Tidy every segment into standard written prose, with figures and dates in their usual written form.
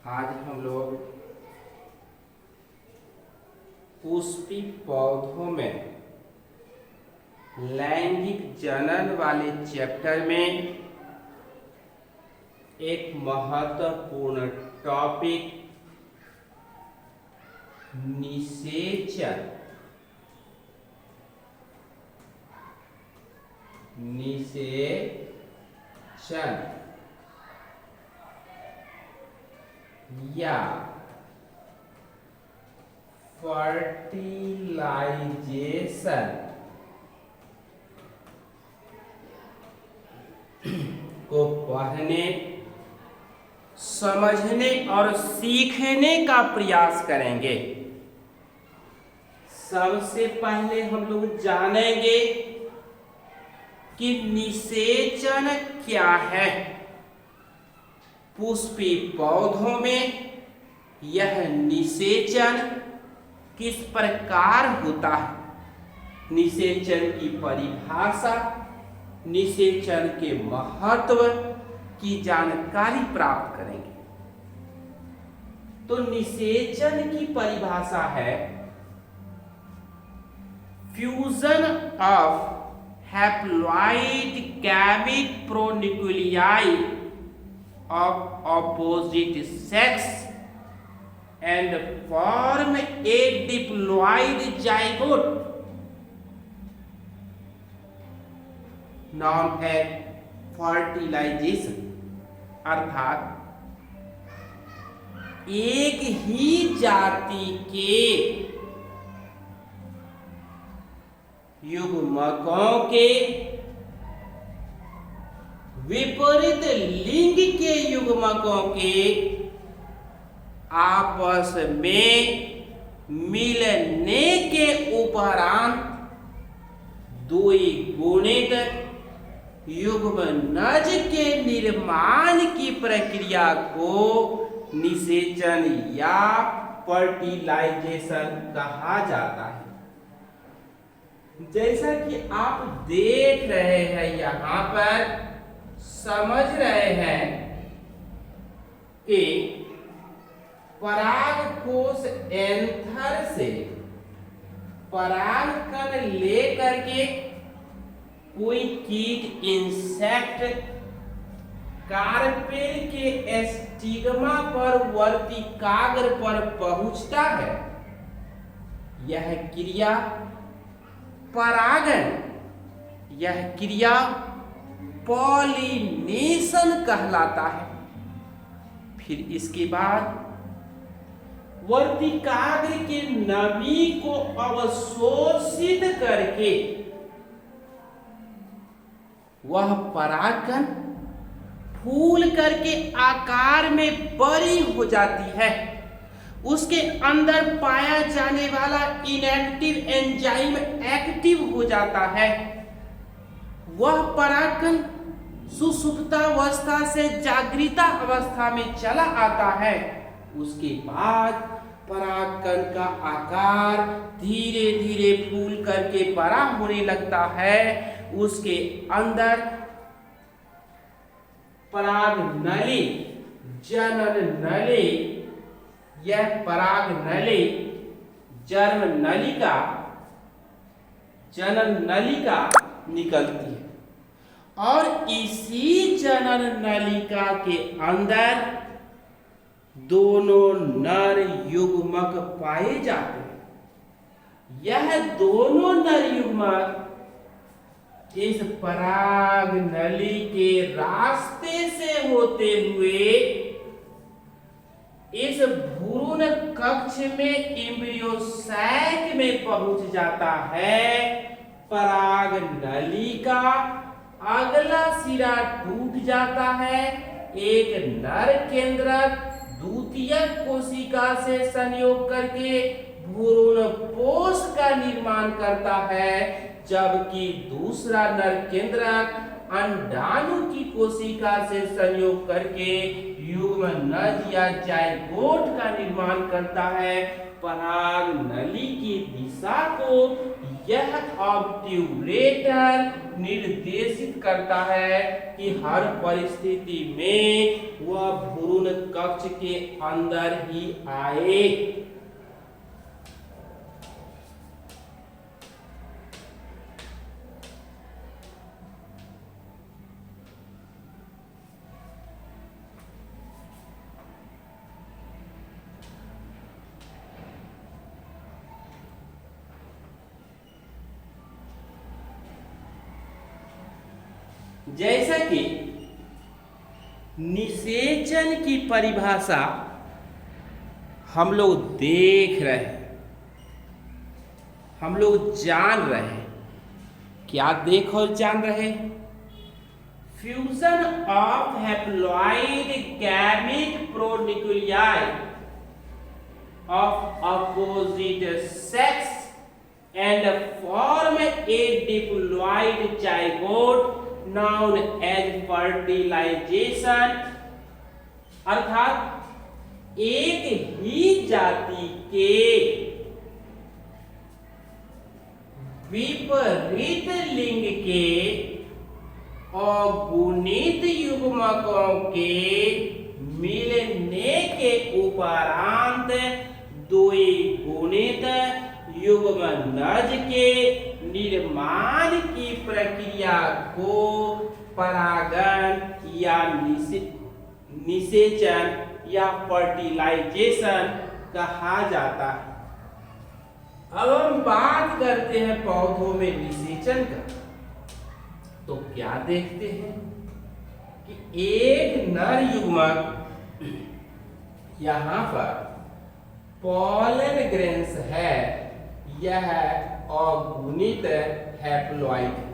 आज हम लोग पुष्पी पौधों में लैंगिक जनन वाले चैप्टर में एक महत्वपूर्ण टॉपिक निषेचन या फर्टिलाइजेशन को पढ़ने, समझने और सीखने का प्रयास करेंगे। सबसे पहले हम लोग जानेंगे कि निषेचन क्या है। पुष्पी पौधों में यह निषेचन किस प्रकार होता है, निषेचन की परिभाषा, निषेचन के महत्व की जानकारी प्राप्त करेंगे। तो निषेचन की परिभाषा है fusion of haploid gamete pronuclei of opposite sex and form a diploid zygote known as fertilization। अर्थात एक ही जाति के युग्मकों के विपरीत लिंग के युग्मकों के आपस में मिलने के उपरांत द्विगुणित युग्मनज के निर्माण की प्रक्रिया को निषेचन या फर्टिलाइजेशन कहा जाता है। जैसा कि आप देख रहे हैं, यहाँ पर समझ रहे हैं कि परागकोश एंथर से परागकण लेकर के कोई कीट, इंसेक्ट कार्पेल के स्टिग्मा पर वर्तिकाग्र पर पहुंचता है। यह क्रिया परागण, यह क्रिया पॉलिनेशन कहलाता है। फिर इसके बाद वर्तिकाग्र के नमी को अवशोषित करके वह परागकण फूल करके आकार में बड़ी हो जाती है। उसके अंदर पाया जाने वाला इनएक्टिव एंजाइम एक्टिव हो जाता है। वह परागकण सुषुप्तावस्था से जागृता अवस्था में चला आता है। उसके बाद परागकण का आकार धीरे धीरे फूल करके बड़ा होने लगता है। उसके अंदर परागनली, जनन नली, यह परागनली जन्म नलिका, जनन नलिका निकलती है और इसी जनन नलिका के अंदर दोनों नर युग्मक पाए जाते हैं। यह दोनों नर युग्मक इस पराग नली के रास्ते से होते हुए इस भ्रूण कक्ष में एम्ब्रियो सैक में पहुंच जाता है। पराग नली का अगला सिरा टूट जाता है। एक नर केंद्रक द्वितीयक कोशिका से संयोग करके भ्रूणपोष का निर्माण करता है, जबकि दूसरा नर केंद्रक अंडाणु की कोशिका से संयोग करके युग्मनज या जायगोट का निर्माण करता है। पराग नली की दिशा को यह ऑब्ट्यूरेटर निर्देशित करता है कि हर परिस्थिति में वह भ्रूण कक्ष के अंदर ही आए। जैसा कि निषेचन की परिभाषा हम लोग देख रहे हैं, हम लोग जान रहे हैं। क्या देख और जान रहे हैं? Fusion of haploid gamete pronuclei of opposite sex and form A diploid zygote known as fertilization, अर्थात एक ही जाति के विपरीत लिंग के अगुणित युग्मकों के मिलने के उपरांत द्विगुणित युग्मनज के निर्माण की प्रक्रिया को परागण या निषेचन या फर्टिलाइजेशन कहा जाता है। अब हम बात करते हैं पौधों में निषेचन का, तो क्या देखते हैं कि एक नर युग्मक यहां पर पॉलन ग्रेन्स है, यह अगुणित हैप्लॉइड है।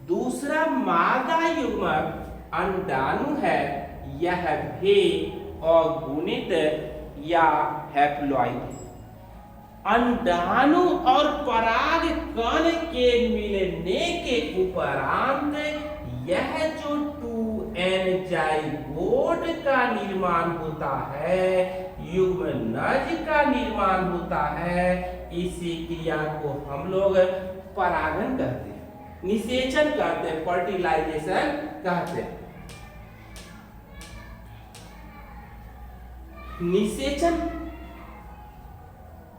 दूसरा मादा युग्मक अंडाणु है, यह भी अगुणित या हैप्लॉइड है। अंडाणु और पराग कण के मिलने के उपरांत यह जो 2n जाइगोट का निर्माण होता है, युग्मनज का निर्माण होता है, इसी क्रिया को हम लोग परागण कहते हैं, निषेचन कहते हैं, फर्टिलाइजेशन कहते हैं। निषेचन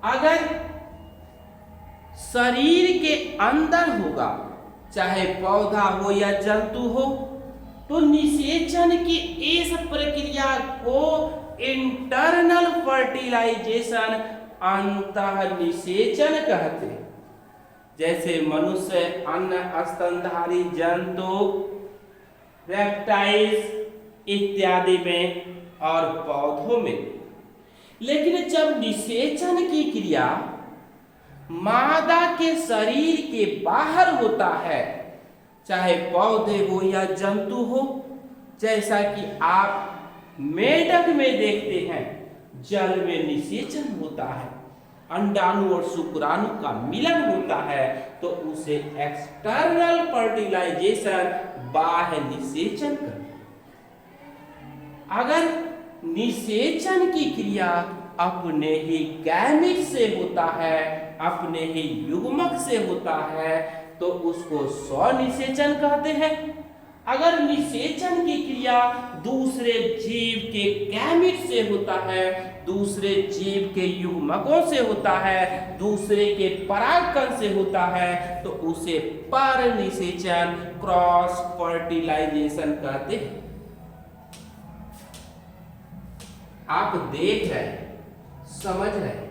अगर शरीर के अंदर होगा, चाहे पौधा हो या जंतु हो, तो निषेचन की इस प्रक्रिया को इंटरनल फर्टिलाइजेशन, अंतः निषेचन कहते हैं। जैसे मनुष्य, अन्य स्तनधारी जंतु, रेप्टाइल्स इत्यादि में और पौधों में। लेकिन जब निषेचन की क्रिया मादा के शरीर के बाहर होता है, चाहे पौधे हो या जंतु हो, जैसा कि आप मेढक में देखते हैं, जल में निषेचन होता है, अंडाणु और शुक्राणु का मिलन होता है, तो उसे एक्सटर्नल फर्टिलाइजेशन, बाह्य निषेचन कहते हैं। अगर निषेचन की क्रिया अपने ही गैमेट से होता है, अपने ही युग्मक से होता है, तो उसको स्वनिषेचन कहते हैं। अगर निषेचन की क्रिया दूसरे जीव के गैमेट से होता है, दूसरे जीव के युग्मकों से होता है, दूसरे के परागकण से होता है, तो उसे परनिषेचन, क्रॉस फर्टिलाइजेशन कहते हैं। आप देख रहे हैं, समझ रहे हैं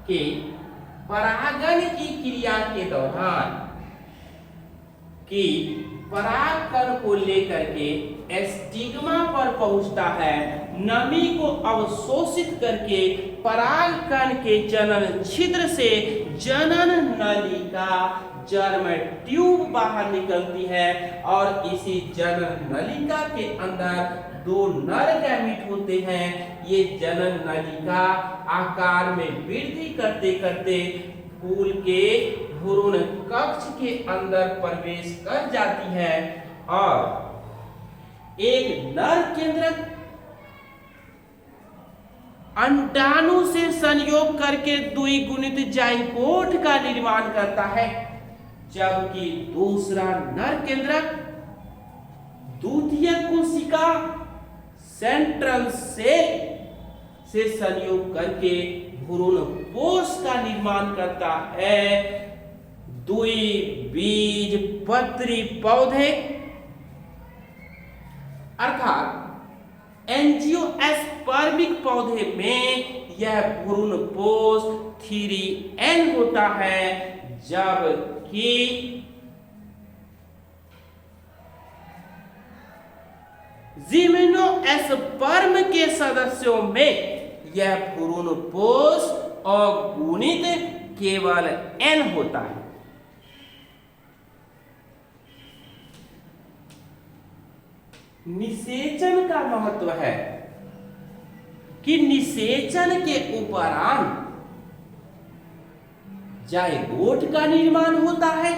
कि परागण की क्रिया के दौरान कि परागकण को लेकर के स्टिग्मा पर पहुंचता है, नमी को अवशोषित करके परागकण के जनन छिद्र से जनन नलिका, जर्म ट्यूब बाहर निकलती है, और इसी जनन नलिका के अंदर 2 नर गैमीट होते हैं। ये जनन नलिका आकार में वृद्धि करते करते फूल के भ्रूण कक्ष के अंदर प्रवेश कर जाती है, और एक नर केंद्रक अंडाणु से संयोग करके द्विगुणित जाइगोट का निर्माण करता है, जबकि दूसरा नर केंद्रक द्वितीय कोशिका सेंट्रल सेल से संयोग करके भ्रूणपोष का निर्माण करता है। द्विबीजपत्री पौधे अर्थात एंजियोस्पर्मिक पौधे में यह भ्रूणपोष 3n होता है, जबकि जिम्नोस्पर्म के सदस्यों में यह भ्रूणपोष अगुणित केवल n होता है। निषेचन का महत्व है कि निषेचन के उपरांत जाइगोट का निर्माण होता है।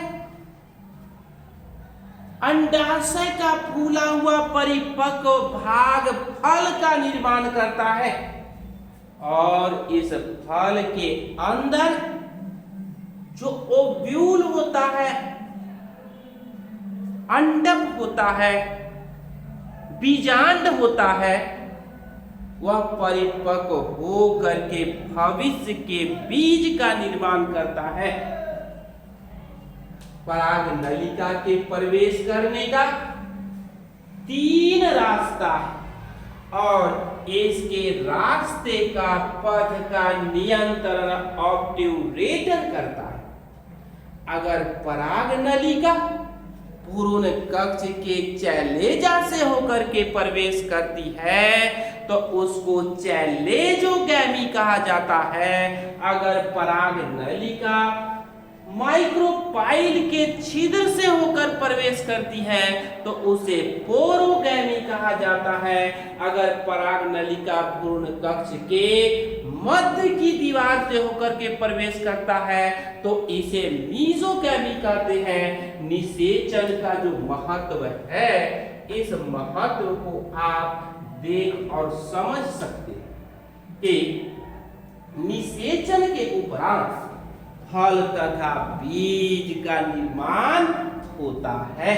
अंडाशय का फूला हुआ परिपक्व भाग फल का निर्माण करता है और इस फल के अंदर जो ओव्यूल होता है, अंडक होता है, बीजांड होता है, वह परिपक्व होकर के भविष्य के बीज का निर्माण करता है। पराग नलिका के प्रवेश करने का 3 रास्ता है और इसके रास्ते का पथ का नियंत्रण ऑब्ट्यूरेटर करता है। अगर पराग नलिका भ्रूण कक्ष के चैलेजा से होकर के प्रवेश करती है तो उसको चैलेजोगैमी कहा जाता है। अगर पराग नलिका माइक्रोपाइल के छिद्र से होकर प्रवेश करती है तो उसे पोरोगैमी कहा जाता है। अगर पराग नलिका भ्रूण कक्ष के मध्य की दीवार से होकर के प्रवेश करता है तो इसे मीजोगैमी कहते हैं। निषेचन का जो महत्व है, इस महत्व को आप देख और समझ सकते हैं कि निषेचन के उपरांत फल तथा बीज का निर्माण होता है।